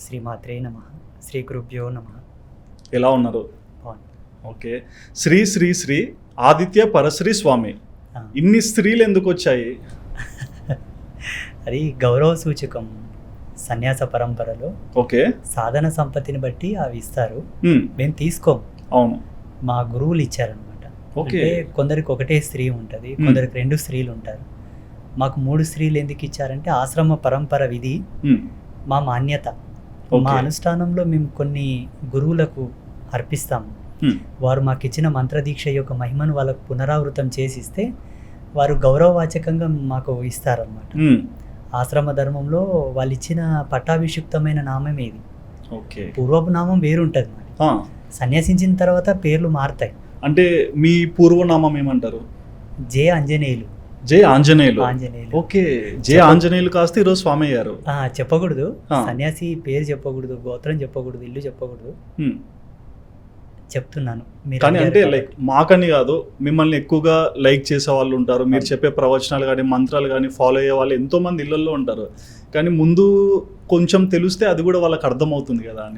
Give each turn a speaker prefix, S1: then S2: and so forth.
S1: శ్రీమాత్రే నమ. శ్రీ గురుభ్యో నమ.
S2: ఎలా ఉన్నారు?
S1: బాగుంది.
S2: ఓకే. శ్రీ శ్రీ శ్రీ ఆదిత్య పరశ్రీ స్వామి,
S1: ఆ.
S2: ఇన్ని స్త్రీలు ఎందుకు వచ్చాయి?
S1: అది గౌరవ సూచకం. సన్యాస పరంపరలో
S2: ఓకే.
S1: సాధన సంపత్తిని బట్టి అవి ఇస్తారు.
S2: మ్మ్.
S1: మేము తీసుకోం,
S2: అవును.
S1: మా గురువులు ఇచ్చారనమాట.
S2: ఓకే.
S1: అంటే కొందరికి ఒకటే స్త్రీ ఉంటుంది, కొందరికి 2 స్త్రీలు ఉంటారు. మాకు 3 స్త్రీలు ఎందుకు ఇచ్చారంటే ఆశ్రమ పరంపర విధి,
S2: మ్మ్.
S1: మా మాన్యత.
S2: ఓకే.
S1: మా అనుష్ఠానంలో మేము కొన్ని గురువులకు అర్పిస్తాము.
S2: మ్మ్.
S1: వారు మాకు ఇచ్చిన మంత్రదీక్ష యొక్క మహిమను వాళ్ళకు పునరావృతం చేసి ఇస్తే వారు గౌరవవాచకంగా మాకు ఇస్తారనమాట.
S2: మ్మ్.
S1: ఆశ్రమ ధర్మంలో వాళ్ళు ఇచ్చిన పట్టాభిషిక్తమైన నామం ఏది.
S2: ఓకే.
S1: పూర్వపు నామం వేరుంటుంది మరి.
S2: ఆ,
S1: సన్యాసించిన తర్వాత పేర్లు మారుతాయి.
S2: అంటే మీ పూర్వనామం ఏమంటారు?
S1: జే ఆంజనేయులు.
S2: జై ఆంజనేయులు.
S1: ఆంజనేయులు.
S2: ఓకే. జై ఆంజనేయులు కాస్త ఈరోజు స్వామి అయ్యారు.
S1: చెప్పకూడదు.
S2: ఆ.
S1: సన్యాసి పేరు చెప్పకూడదు, గోత్రం చెప్పకూడదు, ఇల్లు చెప్పకూడదు.
S2: మ్మ్.
S1: చెప్తున్నాను మీరు
S2: కానీ
S1: అడిగారు
S2: అంటే
S1: కాబట్టి.
S2: లైక్ మాకని కాదు, మిమ్మల్ని ఎక్కువగా లైక్ చేసే వాళ్ళు ఉంటారు, మీరు చెప్పే ప్రవచనాలు కానీ మంత్రాలు కానీ ఫాలో అయ్యే వాళ్ళు ఎంతో మంది ఇళ్లలో ఉంటారు. కానీ ముందు కొంచెం తెలిస్తే అది కూడా వాళ్ళకి అర్థమవుతుంది కదా అని.